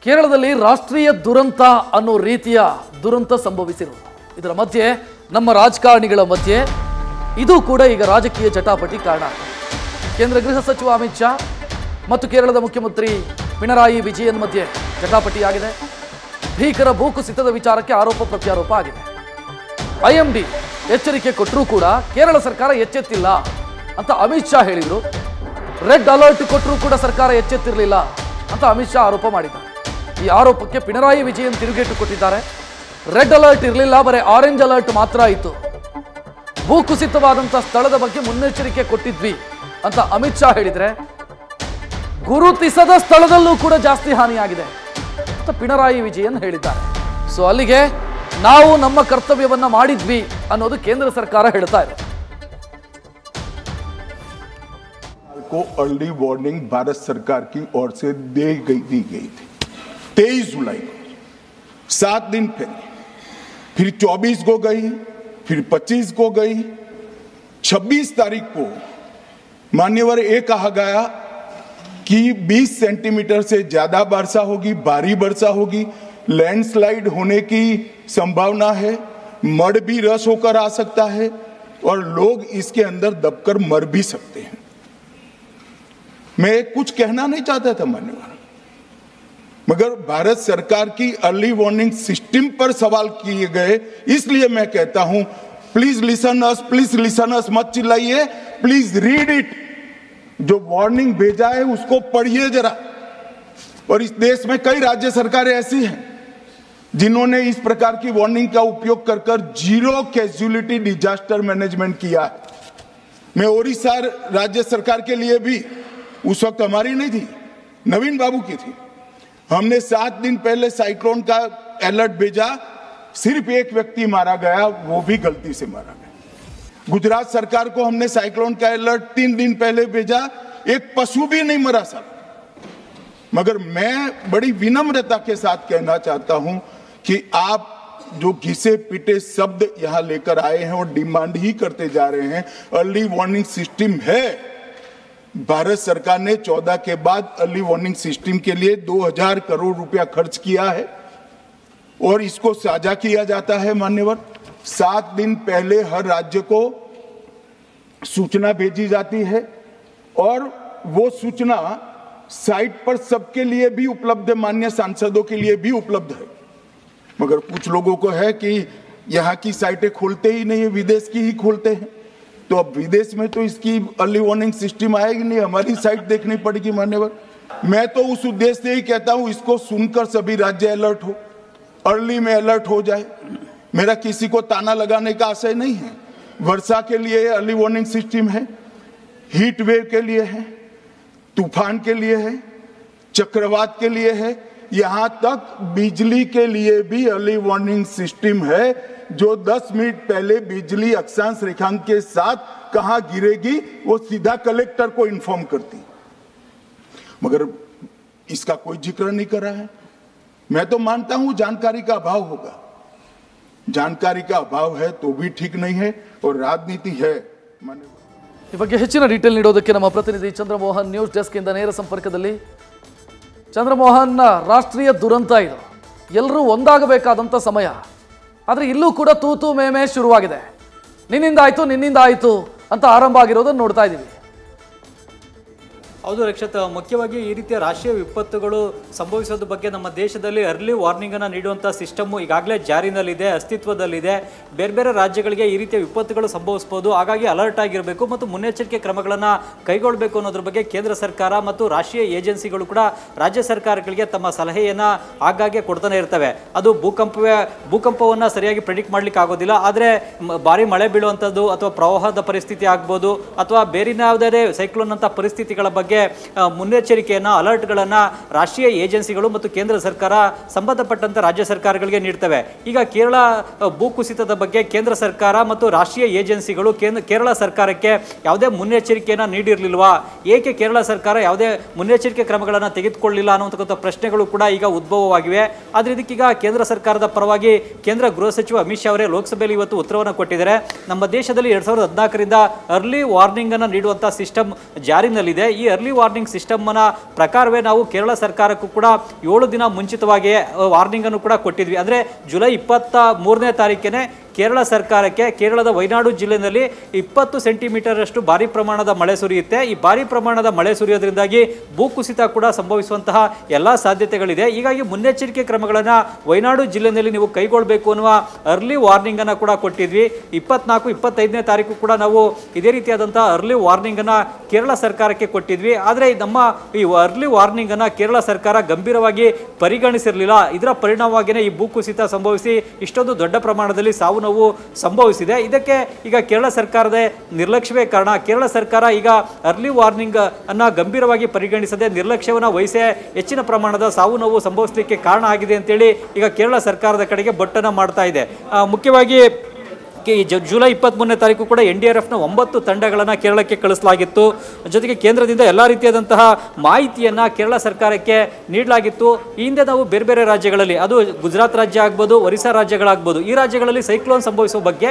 ಕೇರಳದಲ್ಲಿ ರಾಷ್ಟ್ರೀಯ ದುರಂತ ಅನ್ನೋ ರೀತಿಯ ದುರಂತ ಸಂಭವಿಸಿರುವುದು. ಇದರ ಮಧ್ಯೆ ನಮ್ಮ ರಾಜಕಾರಣಿಗಳ ಮಧ್ಯೆ ಇದು ಕೂಡ ಈಗ ರಾಜಕೀಯ ಜಟಾಪಟಿ ಕಾರಣ. ಕೇಂದ್ರ ಗೃಹ ಸಚಿವ ಅಮಿತ್ ಶಾ ಮತ್ತು ಕೇರಳದ ಮುಖ್ಯಮಂತ್ರಿ ಪಿಣರಾಯಿ ವಿಜಯನ್ ಮಧ್ಯೆ ಜಟಾಪಟಿಯಾಗಿದೆ. ಭೀಕರ ಭೂಕುಸಿತದ ವಿಚಾರಕ್ಕೆ ಆರೋಪ ಪ್ರತ್ಯಾರೋಪ ಆಗಿದೆ. ಐಎಂಡಿ ಎಚ್ಚರಿಕೆ ಕೊಟ್ಟರೂ ಕೂಡ ಕೇರಳ ಸರ್ಕಾರ ಎಚ್ಚೆತ್ತಿಲ್ಲ ಅಂತ ಅಮಿತ್ ಶಾ ಹೇಳಿದರು. ರೆಡ್ ಅಲರ್ಟ್ ಕೊಟ್ಟರೂ ಕೂಡ ಸರ್ಕಾರ ಎಚ್ಚೆತ್ತಿರಲಿಲ್ಲ ಅಂತ ಅಮಿತ್ ಶಾ ಆರೋಪ ಮಾಡಿದ್ದಾರೆ. ಈ ಆರೋಪಕ್ಕೆ ಪಿಣರಾಯಿ ವಿಜಯನ್ ತಿರುಗೇಟು ಕೊಟ್ಟಿದ್ದಾರೆ. ರೆಡ್ ಅಲರ್ಟ್ ಇರಲಿಲ್ಲ, ಬರೀ ಆರೆಂಜ್ ಅಲರ್ಟ್ ಮಾತ್ರ ಆಯಿತು. ಭೂಕುಸಿತವಾದಂಥ ಸ್ಥಳದ ಬಗ್ಗೆ ಮುನ್ನೆಚ್ಚರಿಕೆ ಕೊಟ್ಟಿದ್ವಿ ಅಂತ ಅಮಿತ್ ಶಾ ಹೇಳಿದರೆ, ಗುರುತಿಸದ ಸ್ಥಳದಲ್ಲೂ ಕೂಡ ಜಾಸ್ತಿ ಹಾನಿಯಾಗಿದೆ ಅಂತ ಪಿಣರಾಯಿ ವಿಜಯನ್ ಹೇಳಿದ್ದಾರೆ. ಸೊ ಅಲ್ಲಿಗೆ ನಾವು ನಮ್ಮ ಕರ್ತವ್ಯವನ್ನ ಮಾಡಿದ್ವಿ ಅನ್ನೋದು ಕೇಂದ್ರ ಸರ್ಕಾರ ಹೇಳ್ತಾ ಇದೆ. को अर्ली वार्निंग भारत सरकार की ओर से दी गई थी 23 जुलाई को, 7 दिन पहले, फिर 24 को गई, फिर 25 को गई, 26 तारीख को मान्यवर ये कहा गया कि 20 सेंटीमीटर से ज्यादा वर्षा होगी, भारी वर्षा होगी, लैंडस्लाइड होने की संभावना है, मड भी रस होकर आ सकता है और लोग इसके अंदर दबकर मर भी सकते हैं. मैं कुछ कहना नहीं चाहता था मान्यवर, मगर भारत सरकार की अर्ली वार्निंग सिस्टम पर सवाल किए गए, इसलिए मैं कहता हूं प्लीज लिसन अस, मत चिल्लाइए, प्लीज रीड इट. जो वार्निंग भेजा है उसको पढ़िए जरा. और इस देश में कई राज्य सरकारें ऐसी हैं जिन्होंने इस प्रकार की वार्निंग का उपयोग कर जीरो कैजुअलिटी डिजास्टर मैनेजमेंट किया है. मैं ओडिशा राज्य सरकार के लिए भी, उस वक्त हमारी नहीं थी, नवीन बाबू की थी, हमने 7 दिन पहले साइक्लोन का अलर्ट भेजा. सिर्फ एक व्यक्ति मारा गया, वो भी गलती से मारा गया. गुजरात सरकार को हमने साइक्लोन का अलर्ट 3 दिन पहले भेजा, एक पशु भी नहीं मरा सर. मगर मैं बड़ी विनम्रता के साथ कहना चाहता हूं कि आप जो घिसे पिटे शब्द यहां लेकर आए हैं और डिमांड ही करते जा रहे हैं. अर्ली वार्निंग सिस्टम है. भारत सरकार ने 14 के बाद अर्ली वार्निंग सिस्टम के लिए 2000 करोड़ रुपया खर्च किया है और इसको साझा किया जाता है मान्यवर. 7 दिन पहले हर राज्य को सूचना भेजी जाती है और वो सूचना साइट पर सबके लिए भी उपलब्ध है, मान्य सांसदों के लिए भी उपलब्ध है. मगर कुछ लोगों को है कि यहाँ की साइटें खोलते ही नहीं है, विदेश की ही खोलते हैं. तो अब विदेश में तो इसकी अर्ली वार्निंग सिस्टम आएगी नहीं, हमारी साइट देखनी पड़ेगी मान्यवर. मैं तो उस उद्देश्य से ही कहता हूं इसको सुनकर सभी राज्य अलर्ट हो, अर्ली में अलर्ट हो जाए. मेरा किसी को ताना लगाने का आशय नहीं है. वर्षा के लिए अर्ली वार्निंग सिस्टम है, हीट वेव के लिए है, तूफान के लिए है, चक्रवात के लिए है, यहां तक बिजली के लिए भी अर्ली वार्निंग सिस्टम है. जो 10 मिनट पहले बिजली अक्षांश रेखांक के साथ कहां गिरेगी वो सीधा कलेक्टर को इन्फॉर्म करती, मगर इसका कोई जिक्र नहीं कर रहा है. मैं तो मानता हूं जानकारी का अभाव होगा, जानकारी का अभाव है तो भी ठीक नहीं है और राजनीति है. ಈ ಬಗ್ಗೆ ಹೆಚ್ಚಿನ ಡೀಟೇಲ್ ನೀಡೋದಕ್ಕೆ ನಮ್ಮ ಪ್ರತಿನಿಧಿ ಚಂದ್ರಮೋಹನ್ ನ್ಯೂಸ್ ಡೆಸ್ಕ್ ಇಂದ ನೇರ ಸಂಪರ್ಕದಲ್ಲಿ. ಚಂದ್ರಮೋಹನ್, ರಾಷ್ಟ್ರೀಯ ದುರಂತ ಇದು, ಎಲ್ಲರೂ ಒಂದಾಗಬೇಕಾದಂಥ ಸಮಯ, ಆದರೆ ಇಲ್ಲೂ ಕೂಡ ತೂತು ಮೇಮೆ ಶುರುವಾಗಿದೆ. ನಿನ್ನಿಂದ ಆಯಿತು ಅಂತ ಆರಂಭ ಆಗಿರೋದನ್ನು ನೋಡ್ತಾ ಇದ್ದೀವಿ. ಹೌದು ರಕ್ಷತ್, ಮುಖ್ಯವಾಗಿ ಈ ರೀತಿಯ ರಾಷ್ಟ್ರೀಯ ವಿಪತ್ತುಗಳು ಸಂಭವಿಸೋದ್ರ ಬಗ್ಗೆ ನಮ್ಮ ದೇಶದಲ್ಲಿ ಅರ್ಲಿ ವಾರ್ನಿಂಗನ್ನು ನೀಡುವಂಥ ಸಿಸ್ಟಮ್ಮು ಈಗಾಗಲೇ ಜಾರಿನಲ್ಲಿದೆ, ಅಸ್ತಿತ್ವದಲ್ಲಿದೆ. ಬೇರೆ ಬೇರೆ ರಾಜ್ಯಗಳಿಗೆ ಈ ರೀತಿಯ ವಿಪತ್ತುಗಳು ಸಂಭವಿಸ್ಬೋದು, ಹಾಗಾಗಿ ಅಲರ್ಟ್ ಆಗಿರಬೇಕು ಮತ್ತು ಮುನ್ನೆಚ್ಚರಿಕೆ ಕ್ರಮಗಳನ್ನು ಕೈಗೊಳ್ಳಬೇಕು ಅನ್ನೋದ್ರ ಬಗ್ಗೆ ಕೇಂದ್ರ ಸರ್ಕಾರ ಮತ್ತು ರಾಷ್ಟ್ರೀಯ ಏಜೆನ್ಸಿಗಳು ಕೂಡ ರಾಜ್ಯ ಸರ್ಕಾರಗಳಿಗೆ ತಮ್ಮ ಸಲಹೆಯನ್ನು ಆಗಾಗ್ಗೆ ಕೊಡ್ತಾನೆ ಇರ್ತವೆ. ಅದು ಭೂಕಂಪವನ್ನು ಸರಿಯಾಗಿ ಪ್ರೆಡಿಕ್ಟ್ ಮಾಡಲಿಕ್ಕೆ ಆಗೋದಿಲ್ಲ, ಆದರೆ ಭಾರಿ ಮಳೆ ಬೀಳುವಂಥದ್ದು ಅಥವಾ ಪ್ರವಾಹದ ಪರಿಸ್ಥಿತಿ ಆಗ್ಬೋದು ಅಥವಾ ಬೇರಿನ ಯಾವುದೇ ಸೈಕ್ಲೋನ್ ಅಂತ ಪರಿಸ್ಥಿತಿಗಳ ಬಗ್ಗೆ ಮುನ್ನೆಚ್ಚರಿಕೆಯನ್ನು, ಅಲರ್ಟ್ಗಳನ್ನು ರಾಷ್ಟ್ರೀಯ ಏಜೆನ್ಸಿಗಳು ಮತ್ತು ಕೇಂದ್ರ ಸರ್ಕಾರ ಸಂಬಂಧಪಟ್ಟಂತ ರಾಜ್ಯ ಸರ್ಕಾರಗಳಿಗೆ ನೀಡ್ತವೆ. ಈಗ ಕೇರಳ ಭೂಕುಸಿತದ ಬಗ್ಗೆ ಕೇಂದ್ರ ಸರ್ಕಾರ ಮತ್ತು ರಾಷ್ಟ್ರೀಯ ಏಜೆನ್ಸಿಗಳು ಕೇರಳ ಸರ್ಕಾರಕ್ಕೆ ಯಾವುದೇ ಮುನ್ನೆಚ್ಚರಿಕೆಯನ್ನು ನೀಡಿರಲಿಲ್ವಾ, ಏಕೆ ಕೇರಳ ಸರ್ಕಾರ ಯಾವುದೇ ಮುನ್ನೆಚ್ಚರಿಕೆ ಕ್ರಮಗಳನ್ನು ತೆಗೆದುಕೊಳ್ಳಿಲ್ಲ ಅನ್ನುವಂಥ ಪ್ರಶ್ನೆಗಳು ಕೂಡ ಈಗ ಉದ್ಭವವಾಗಿವೆ. ಆದರೆ ಇದಕ್ಕೀಗ ಕೇಂದ್ರ ಸರ್ಕಾರದ ಪರವಾಗಿ ಕೇಂದ್ರ ಗೃಹ ಸಚಿವ ಅಮಿತ್ ಶಾ ಅವರೇ ಲೋಕಸಭೆಯಲ್ಲಿ ಇವತ್ತು ಉತ್ತರವನ್ನು ಕೊಟ್ಟಿದ್ದಾರೆ. ನಮ್ಮ ದೇಶದಲ್ಲಿ 2014ರಿಂದ ಅರ್ಲಿ ವಾರ್ನಿಂಗ್ ಅನ್ನು ನೀಡುವಂಥ ಸಿಸ್ಟಮ್ ಜಾರಿನಲ್ಲಿದೆ. ಈ ಅರ್ಲಿ ವಾರ್ನಿಂಗ್ ಸಿಸ್ಟಮ್ನ ಪ್ರಕಾರವೇ ನಾವು ಕೇರಳ ಸರ್ಕಾರಕ್ಕೂ ಕೂಡ 7 ದಿನ ಮುಂಚಿತವಾಗಿ ವಾರ್ನಿಂಗನ್ನು ಕೂಡ ಕೊಟ್ಟಿದ್ವಿ. ಅಂದರೆ ಜುಲೈ 23ನೇ ತಾರೀಕಿಗೆ ಕೇರಳ ಸರ್ಕಾರಕ್ಕೆ ಕೇರಳದ ವಯನಾಡು ಜಿಲ್ಲೆಯಲ್ಲಿ 20 ಸೆಂಟಿಮೀಟರಷ್ಟು ಭಾರಿ ಪ್ರಮಾಣದ ಮಳೆ ಸುರಿಯುತ್ತೆ. ಈ ಭಾರಿ ಪ್ರಮಾಣದ ಮಳೆ ಸುರಿಯೋದ್ರಿಂದಾಗಿ ಭೂಕುಸಿತ ಕೂಡ ಸಂಭವಿಸುವಂತಹ ಎಲ್ಲ ಸಾಧ್ಯತೆಗಳಿದೆ. ಹೀಗಾಗಿ ಮುನ್ನೆಚ್ಚರಿಕೆ ಕ್ರಮಗಳನ್ನು ವಯನಾಡು ಜಿಲ್ಲೆಯಲ್ಲಿ ನೀವು ಕೈಗೊಳ್ಳಬೇಕು ಅನ್ನುವ ಅರ್ಲಿ ವಾರ್ನಿಂಗನ್ನು ಕೂಡ ಕೊಟ್ಟಿದ್ವಿ. 24-25ನೇ ತಾರೀಕು ಕೂಡ ನಾವು ಇದೇ ರೀತಿಯಾದಂತಹ ಅರ್ಲಿ ವಾರ್ನಿಂಗನ್ನು ಕೇರಳ ಸರ್ಕಾರಕ್ಕೆ ಕೊಟ್ಟಿದ್ವಿ. ಆದರೆ ನಮ್ಮ ಈ ಅರ್ಲಿ ವಾರ್ನಿಂಗನ್ನು ಕೇರಳ ಸರ್ಕಾರ ಗಂಭೀರವಾಗಿ ಪರಿಗಣಿಸಿರಲಿಲ್ಲ. ಇದರ ಪರಿಣಾಮವಾಗಿಯೇ ಈ ಭೂಕುಸಿತ ಸಂಭವಿಸಿ ಇಷ್ಟೊಂದು ದೊಡ್ಡ ಪ್ರಮಾಣದಲ್ಲಿ ಸಾವು ನೋವು ಸಂಭವಿಸಿದೆ. ಇದಕ್ಕೆ ಈಗ ಕೇರಳ ಸರ್ಕಾರದ ನಿರ್ಲಕ್ಷ್ಯವೇ ಕಾರಣ. ಕೇರಳ ಸರ್ಕಾರ ಈಗ ಅರ್ಲಿ ವಾರ್ನಿಂಗ್ ಅನ್ನ ಗಂಭೀರವಾಗಿ ಪರಿಗಣಿಸದೆ ನಿರ್ಲಕ್ಷ್ಯವನ್ನು ವಹಿಸೇ ಹೆಚ್ಚಿನ ಪ್ರಮಾಣದ ಸಾವು ನೋವು ಸಂಭವಿಸಲಿಕ್ಕೆ ಕಾರಣ ಆಗಿದೆ ಅಂತೇಳಿ ಈಗ ಕೇರಳ ಸರ್ಕಾರದ ಕಡೆಗೆ ಬೊಟ್ಟನ್ನು ಮಾಡ್ತಾ ಇದೆ. ಮುಖ್ಯವಾಗಿ ಜುಲೈ 23ನೇ ತಾರೀಕು ಕೂಡ NDRFನ 9 ತಂಡಗಳನ್ನು ಕೇರಳಕ್ಕೆ ಕಳಿಸಲಾಗಿತ್ತು. ಜೊತೆಗೆ ಕೇಂದ್ರದಿಂದ ಎಲ್ಲ ರೀತಿಯಾದಂತಹ ಮಾಹಿತಿಯನ್ನು ಕೇರಳ ಸರ್ಕಾರಕ್ಕೆ ನೀಡಲಾಗಿತ್ತು. ಈ ಹಿಂದೆ ನಾವು ಬೇರೆ ಬೇರೆ ರಾಜ್ಯಗಳಲ್ಲಿ, ಅದು ಗುಜರಾತ್ ರಾಜ್ಯ ಆಗ್ಬೋದು, ಒರಿಸ್ಸಾ ರಾಜ್ಯಗಳಾಗ್ಬೋದು, ಈ ರಾಜ್ಯಗಳಲ್ಲಿ ಸೈಕ್ಲೋನ್ ಸಂಭವಿಸುವ ಬಗ್ಗೆ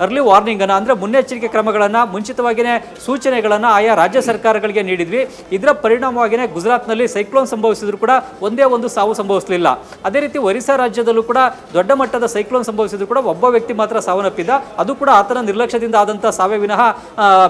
ಅರ್ಲಿ ವಾರ್ನಿಂಗನ್ನು ಅಂದರೆ ಮುನ್ನೆಚ್ಚರಿಕೆ ಕ್ರಮಗಳನ್ನು ಮುಂಚಿತವಾಗಿಯೇ ಸೂಚನೆಗಳನ್ನು ಆಯಾ ರಾಜ್ಯ ಸರ್ಕಾರಗಳಿಗೆ ನೀಡಿದ್ವಿ. ಇದರ ಪರಿಣಾಮವಾಗಿಯೇ ಗುಜರಾತ್ನಲ್ಲಿ ಸೈಕ್ಲೋನ್ ಸಂಭವಿಸಿದ್ರು ಕೂಡ ಒಂದೇ ಒಂದು ಸಾವು ಸಂಭವಿಸಲಿಲ್ಲ. ಅದೇ ರೀತಿ ಒರಿಸ್ಸಾ ರಾಜ್ಯದಲ್ಲೂ ಕೂಡ ದೊಡ್ಡ ಮಟ್ಟದ ಸೈಕ್ಲೋನ್ ಸಂಭವಿಸಿದ್ರು ಕೂಡ ಒಬ್ಬ ವ್ಯಕ್ತಿ ಮಾತ್ರ ಸಾವನ್ನಪ್ಪಿದ್ದ. ಅದು ಕೂಡ ಆತನ ನಿರ್ಲಕ್ಷ್ಯದಿಂದ ಆದಂಥ ಸಾವೇ ವಿನಃ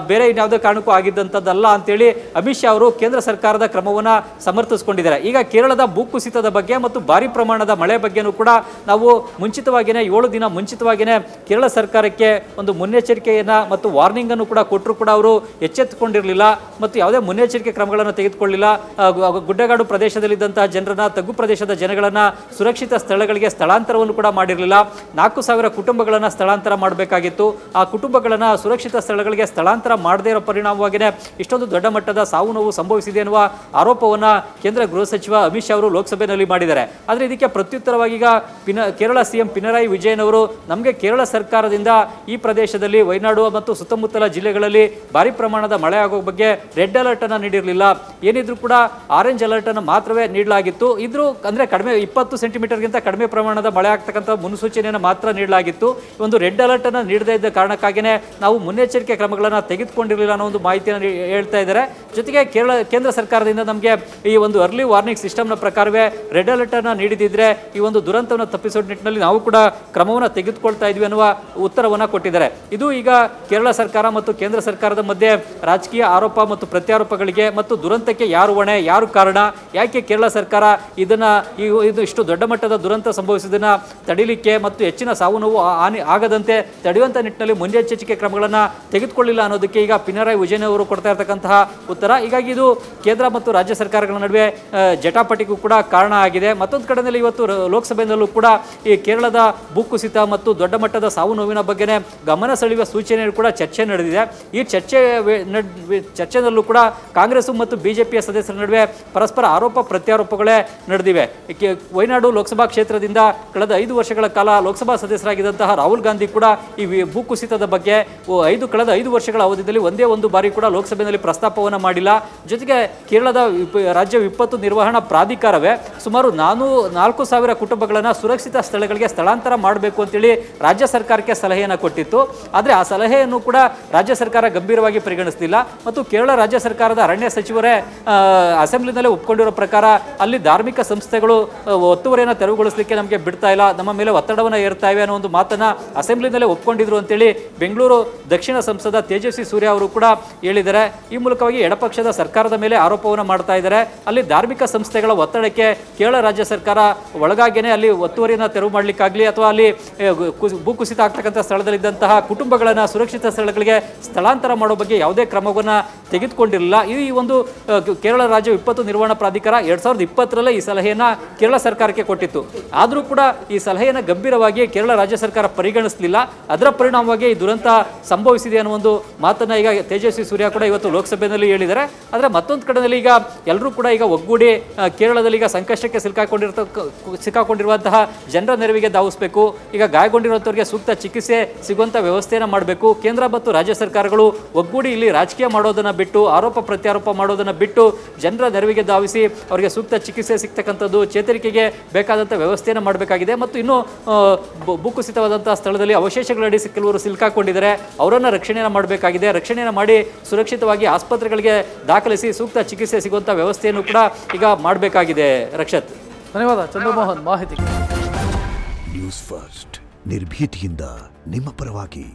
ಬೇರೆ ಇನ್ಯಾವುದೇ ಕಾರಣಕ್ಕೂ ಆಗಿದ್ದಂಥದ್ದಲ್ಲ ಅಂತೇಳಿ ಅಮಿತ್ ಶಾ ಅವರು ಕೇಂದ್ರ ಸರ್ಕಾರದ ಕ್ರಮವನ್ನು ಸಮರ್ಥಿಸಿಕೊಂಡಿದ್ದಾರೆ. ಈಗ ಕೇರಳದ ಭೂಕುಸಿತದ ಬಗ್ಗೆ ಮತ್ತು ಭಾರಿ ಪ್ರಮಾಣದ ಮಳೆ ಬಗ್ಗೆನೂ ಕೂಡ ನಾವು ಮುಂಚಿತವಾಗಿಯೇ 7 ದಿನ ಮುಂಚಿತವಾಗಿಯೇ ಕೇರಳ ಸರ್ಕಾರಕ್ಕೆ ಒಂದು ಮುನ್ನೆಚ್ಚರಿಕೆಯನ್ನು ಮತ್ತು ವಾರ್ನಿಂಗ್ ಅನ್ನು ಕೂಡ ಕೊಟ್ಟರು ಕೂಡ ಅವರು ಎಚ್ಚೆತ್ತುಕೊಂಡಿರಲಿಲ್ಲ ಮತ್ತು ಯಾವುದೇ ಮುನ್ನೆಚ್ಚರಿಕೆ ಕ್ರಮಗಳನ್ನು ತೆಗೆದುಕೊಳ್ಳಿಲ್ಲ. ಗುಡ್ಡಗಾಡು ಪ್ರದೇಶದಲ್ಲಿದ್ದಂತಹ ಜನರನ್ನ, ತಗ್ಗು ಪ್ರದೇಶದ ಜನಗಳನ್ನು ಸುರಕ್ಷಿತ ಸ್ಥಳಗಳಿಗೆ ಸ್ಥಳಾಂತರವನ್ನು ಕೂಡ ಮಾಡಿರಲಿಲ್ಲ. 4,000 ಕುಟುಂಬಗಳನ್ನು ಸ್ಥಳಾಂತರ ಮಾಡಬೇಕಾಗಿತ್ತು. ಆ ಕುಟುಂಬಗಳನ್ನು ಸುರಕ್ಷಿತ ಸ್ಥಳಗಳಿಗೆ ಸ್ಥಳಾಂತರ ಮಾಡದೇ ಇರೋ ಪರಿಣಾಮವಾಗಿಯೇ ಇಷ್ಟೊಂದು ದೊಡ್ಡ ಮಟ್ಟದ ಸಾವು ನೋವು ಸಂಭವಿಸಿದೆ ಎನ್ನುವ ಆರೋಪವನ್ನು ಕೇಂದ್ರ ಗೃಹ ಸಚಿವ ಅಮಿತ್ ಶಾ ಅವರು ಲೋಕಸಭೆಯಲ್ಲಿ ಮಾಡಿದ್ದಾರೆ. ಆದರೆ ಇದಕ್ಕೆ ಪ್ರತ್ಯುತ್ತರವಾಗಿ ಈಗ ಕೇರಳ CM ಪಿನರಾಯಿ ವಿಜಯನ್ ಅವರು ನಮಗೆ ಕೇರಳ ಸರ್ಕಾರದಿಂದ ಈ ಪ್ರದೇಶದಲ್ಲಿ ವಯನಾಡು ಮತ್ತು ಸುತ್ತಮುತ್ತಲ ಜಿಲ್ಲೆಗಳಲ್ಲಿ ಭಾರಿ ಪ್ರಮಾಣದ ಮಳೆ ಆಗೋ ಬಗ್ಗೆ ರೆಡ್ ಅಲರ್ಟ್ ಅನ್ನು ನೀಡಿರಲಿಲ್ಲ. ಏನಿದ್ರು ಕೂಡ ಆರೆಂಜ್ ಅಲರ್ಟ್ ಅನ್ನು ಮಾತ್ರವೇ ನೀಡಲಾಗಿತ್ತು. ಇದ್ರೂ ಅಂದರೆ ಕಡಿಮೆ 20 ಸೆಂಟಿಮೀಟರ್ಗಿಂತ ಕಡಿಮೆ ಪ್ರಮಾಣದ ಮಳೆ ಆಗ್ತಕ್ಕಂಥ ಮುನ್ಸೂಚನೆಯನ್ನು ಮಾತ್ರ ನೀಡಲಾಗಿತ್ತು. ಒಂದು ರೆಡ್ ಅಲರ್ಟ್ ಅನ್ನು ನೀಡದೇ ಇದ್ದ ಕಾರಣಕ್ಕಾಗಿಯೇ ನಾವು ಮುನ್ನೆಚ್ಚರಿಕೆ ಕ್ರಮಗಳನ್ನು ತೆಗೆದುಕೊಂಡಿರಲಿಲ್ಲ ಅನ್ನೋ ಒಂದು ಮಾಹಿತಿಯನ್ನು ಹೇಳ್ತಾ ಇದ್ದಾರೆ. ಜೊತೆಗೆ ಕೇಂದ್ರ ಸರ್ಕಾರದಿಂದ ನಮಗೆ ಈ ಒಂದು ಅರ್ಲಿ ವಾರ್ನಿಂಗ್ ಸಿಸ್ಟಮ್ನ ಪ್ರಕಾರವೇ ರೆಡ್ ಅಲರ್ಟ್ ಅನ್ನು ನೀಡಿದಿದ್ರೆ ಈ ಒಂದು ದುರಂತವನ್ನು ತಪ್ಪಿಸೋ ನಿಟ್ಟಿನಲ್ಲಿ ನಾವು ಕೂಡ ಕ್ರಮವನ್ನು ತೆಗೆದುಕೊಳ್ತಾ ಇದ್ವಿ ಅನ್ನುವ ಉತ್ತರವನ್ನು ಕೊಟ್ಟಿದ್ದಾರೆ. ಇದು ಈಗ ಕೇರಳ ಸರ್ಕಾರ ಮತ್ತು ಕೇಂದ್ರ ಸರ್ಕಾರದ ಮಧ್ಯೆ ರಾಜಕೀಯ ಆರೋಪ ಮತ್ತು ಪ್ರತ್ಯಾರೋಪಗಳಿಗೆ ಮತ್ತು ದುರಂತಕ್ಕೆ ಯಾರು ಹೊಣೆ, ಯಾರು ಕಾರಣ, ಯಾಕೆ ಕೇರಳ ಸರ್ಕಾರ ಇದು ಇಷ್ಟು ದೊಡ್ಡ ಮಟ್ಟದ ದುರಂತ ಸಂಭವಿಸಿದ್ದನ್ನು ತಡಿಲಿಕ್ಕೆ ಮತ್ತು ಹೆಚ್ಚಿನ ಸಾವು ನೋವು ಆಗದಂತೆ ತಡೆಯುವಂಥ ನಿಟ್ಟಿನಲ್ಲಿ ಮುನ್ನೆಚ್ಚರಿಕೆ ಕ್ರಮಗಳನ್ನು ತೆಗೆದುಕೊಳ್ಳಿಲ್ಲ ಅನ್ನೋದಕ್ಕೆ ಈಗ ಪಿನರಾಯಿ ವಿಜಯನ್ ಅವರು ಕೊಡ್ತಾ ಇರತಕ್ಕಂತಹ ಉತ್ತರ. ಹೀಗಾಗಿ ಇದು ಕೇಂದ್ರ ಮತ್ತು ರಾಜ್ಯ ಸರ್ಕಾರಗಳ ನಡುವೆ ಜಟಾಪಟಿಗೂ ಕೂಡ ಕಾರಣ ಆಗಿದೆ. ಮತ್ತೊಂದು ಕಡೆಯಲ್ಲಿ ಇವತ್ತು ಲೋಕಸಭೆಯಲ್ಲೂ ಕೂಡ ಈ ಕೇರಳದ ಭೂಕುಸಿತ ಮತ್ತು ದೊಡ್ಡ ಮಟ್ಟದ ಸಾವು ನೋವಿನ ಬಗ್ಗೆ ಗಮನ ಸೆಳೆಯುವ ಸೂಚನೆಗಳು ಕೂಡ ಚರ್ಚೆ ನಡೆದಿದೆ. ಈ ಚರ್ಚೆನಲ್ಲೂ ಕೂಡ ಕಾಂಗ್ರೆಸ್ ಮತ್ತು ಬಿಜೆಪಿಯ ಸದಸ್ಯರ ನಡುವೆ ಪರಸ್ಪರ ಆರೋಪ ಪ್ರತ್ಯಾರೋಪಗಳೇ ನಡೆದಿವೆ. ವಯನಾಡು ಲೋಕಸಭಾ ಕ್ಷೇತ್ರದಿಂದ ಕಳೆದ 5 ವರ್ಷಗಳ ಕಾಲ ಲೋಕಸಭಾ ಸದಸ್ಯರಾಗಿದ್ದಂತಹ ರಾಹುಲ್ ಗಾಂಧಿ ಕೂಡ ಈ ಭೂಕುಸಿತದ ಬಗ್ಗೆ ಕಳೆದ 5 ವರ್ಷಗಳ ಅವಧಿಯಲ್ಲಿ ಒಂದೇ ಒಂದು ಬಾರಿ ಕೂಡ ಲೋಕಸಭೆಯಲ್ಲಿ ಪ್ರಸ್ತಾಪವನ್ನು ಮಾಡಿಲ್ಲ. ಜೊತೆಗೆ ಕೇರಳದ ರಾಜ್ಯ ವಿಪತ್ತು ನಿರ್ವಹಣಾ ಪ್ರಾಧಿಕಾರವೇ ಸುಮಾರು 4,000 ಕುಟುಂಬಗಳನ್ನು ಸುರಕ್ಷಿತ ಸ್ಥಳಗಳಿಗೆ ಸ್ಥಳಾಂತರ ಮಾಡಬೇಕು ಅಂತೇಳಿ ರಾಜ್ಯ ಸರ್ಕಾರಕ್ಕೆ ಸಲಹೆಯನ್ನು ಕೊಟ್ಟಿತ್ತು. ಆದರೆ ಆ ಸಲಹೆಯನ್ನು ಕೂಡ ರಾಜ್ಯ ಸರ್ಕಾರ ಗಂಭೀರವಾಗಿ ಪರಿಗಣಿಸಲಿಲ್ಲ. ಮತ್ತು ಕೇರಳ ರಾಜ್ಯ ಸರ್ಕಾರದ ಅರಣ್ಯ ಸಚಿವರೇ ಅಸೆಂಬ್ಲಿನಲ್ಲೇ ಒಪ್ಕೊಂಡಿರೋ ಪ್ರಕಾರ ಅಲ್ಲಿ ಧಾರ್ಮಿಕ ಸಂಸ್ಥೆಗಳು ಒತ್ತುವರಿಯನ್ನು ತೆರವುಗೊಳಿಸಲಿಕ್ಕೆ ನಮಗೆ ಬಿಡ್ತಾ ಇಲ್ಲ, ನಮ್ಮ ಮೇಲೆ ಒತ್ತಡವನ್ನು ಏರ್ತಾ ಇವೆ ಅನ್ನೋ ಒಂದು ಮಾತನ್ನ ಅಸೆಂಬ್ಲಿನಲ್ಲೇ ಒಪ್ಕೊಂಡಿದ್ರು ಅಂತೇಳಿ ಬೆಂಗಳೂರು ದಕ್ಷಿಣ ಸಂಸದ ತೇಜಸ್ವಿ ಸೂರ್ಯ ಅವರು ಕೂಡ ಹೇಳಿದ್ದಾರೆ. ಈ ಮೂಲಕವಾಗಿ ಎಡಪಕ್ಷದ ಸರ್ಕಾರದ ಮೇಲೆ ಆರೋಪವನ್ನು ಮಾಡ್ತಾ ಇದ್ದಾರೆ. ಅಲ್ಲಿ ಧಾರ್ಮಿಕ ಸಂಸ್ಥೆಗಳ ಒತ್ತಡಕ್ಕೆ ಕೇರಳ ರಾಜ್ಯ ಸರ್ಕಾರ ಒಳಗಾಗೇನೆ ಅಲ್ಲಿ ಒತ್ತುವರಿಯನ್ನು ತೆರವು ಮಾಡಲಿಕ್ಕಾಗಲಿ ಅಥವಾ ಅಲ್ಲಿ ಭೂಕುಸಿತ ಆಗ್ತಕ್ಕಂಥ ಸ್ಥಳದಲ್ಲಿದ್ದಂತಹ ಕುಟುಂಬಗಳನ್ನು ಸುರಕ್ಷಿತ ಸ್ಥಳಗಳಿಗೆ ಸ್ಥಳಾಂತರ ಮಾಡೋ ಬಗ್ಗೆ ಯಾವುದೇ ಕ್ರಮವನ್ನು ತೆಗೆದುಕೊಂಡಿರಲಿಲ್ಲ. ಈ ಒಂದು ಕೇರಳ ರಾಜ್ಯ ವಿಪತ್ತು ನಿರ್ವಹಣಾ ಪ್ರಾಧಿಕಾರ 2020ರಲ್ಲೇ ಈ ಸಲಹೆಯನ್ನು ಕೇರಳ ಸರ್ಕಾರಕ್ಕೆ ಕೊಟ್ಟಿತ್ತು. ಆದರೂ ಕೂಡ ಈ ಸಲಹೆಯನ್ನು ಗಂಭೀರವಾಗಿ ಕೇರಳ ರಾಜ್ಯ ಸರ್ಕಾರ ಪರಿಗಣಿಸಲಿಲ್ಲ. ಅದರ ಪರಿಣಾಮವಾಗಿ ಈ ದುರಂತ ಸಂಭವಿಸಿದೆ ಅನ್ನೋ ಒಂದು ಮಾತನ್ನ ಈಗ ತೇಜಸ್ವಿ ಸೂರ್ಯ ಕೂಡ ಇವತ್ತು ಲೋಕಸಭೆಯಲ್ಲಿ ಹೇಳಿದ್ದಾರೆ. ಆದರೆ ಮತ್ತೊಂದು ಕಡೆಯಲ್ಲಿ ಈಗ ಎಲ್ಲರೂ ಕೂಡ ಈಗ ಒಗ್ಗೂಡಿ ಕೇರಳದಲ್ಲಿ ಈಗ ಸಂಕಷ್ಟಕ್ಕೆ ಸಿಕ್ಕಾಕೊಂಡಿರುವಂತಹ ಜನರ ನೆರವಿಗೆ ಧಾವಿಸಬೇಕು. ಈಗ ಗಾಯಗೊಂಡಿರುವಂಥವ್ರಿಗೆ ಸೂಕ್ತ ಚಿಕಿತ್ಸೆ ಸಿಗುವಂಥ ವ್ಯವಸ್ಥೆಯನ್ನು ಮಾಡಬೇಕು. ಕೇಂದ್ರ ಮತ್ತು ರಾಜ್ಯ ಸರ್ಕಾರಗಳು ಒಗ್ಗೂಡಿ ಇಲ್ಲಿ ರಾಜಕೀಯ ಮಾಡೋದನ್ನು ಬಿಟ್ಟು, ಆರೋಪ ಪ್ರತ್ಯಾರೋಪ ಮಾಡೋದನ್ನು ಬಿಟ್ಟು ಜನರ ನೆರವಿಗೆ ಧಾವಿಸಿ ಅವರಿಗೆ ಸೂಕ್ತ ಚಿಕಿತ್ಸೆ ಸಿಗ್ತಕ್ಕಂಥದ್ದು, ಚೇತರಿಕೆಗೆ ಬೇಕಾದಂಥ ವ್ಯವಸ್ಥೆಯನ್ನು ಮಾಡಬೇಕಾಗಿದೆ. ಮತ್ತು ಇನ್ನೂ ಭೂಕುಸಿತವಾದಂಥ ಸ್ಥಳದಲ್ಲಿ ಆಗಲಿ ಅವಶೇಷಗಳಡಿ ಕೆಲವರು ಸಿಲುಕಾಕೊಂಡಿದ್ದಾರೆ, ಅವರನ್ನು ರಕ್ಷಣೆಯನ್ನು ಮಾಡಬೇಕಾಗಿದೆ. ರಕ್ಷಣೆಯನ್ನು ಮಾಡಿ ಸುರಕ್ಷಿತವಾಗಿ ಆಸ್ಪತ್ರೆಗಳಿಗೆ ದಾಖಲಿಸಿ ಸೂಕ್ತ ಚಿಕಿತ್ಸೆ ಸಿಗುವಂಥ ವ್ಯವಸ್ಥೆಯನ್ನು ಕೂಡ ಈಗ ಮಾಡಬೇಕಾಗಿದೆ. ರಕ್ಷತ್, ಧನ್ಯವಾದ ಚಂದ್ರಮೋಹನ್ ಮಾಹಿತಿಗೆ. ನ್ಯೂಸ್ ಫಸ್ಟ್ ನಿರ್ಭೀತಿಯಿಂದ ನಿಮ್ಮ ಪರವಾಗಿ.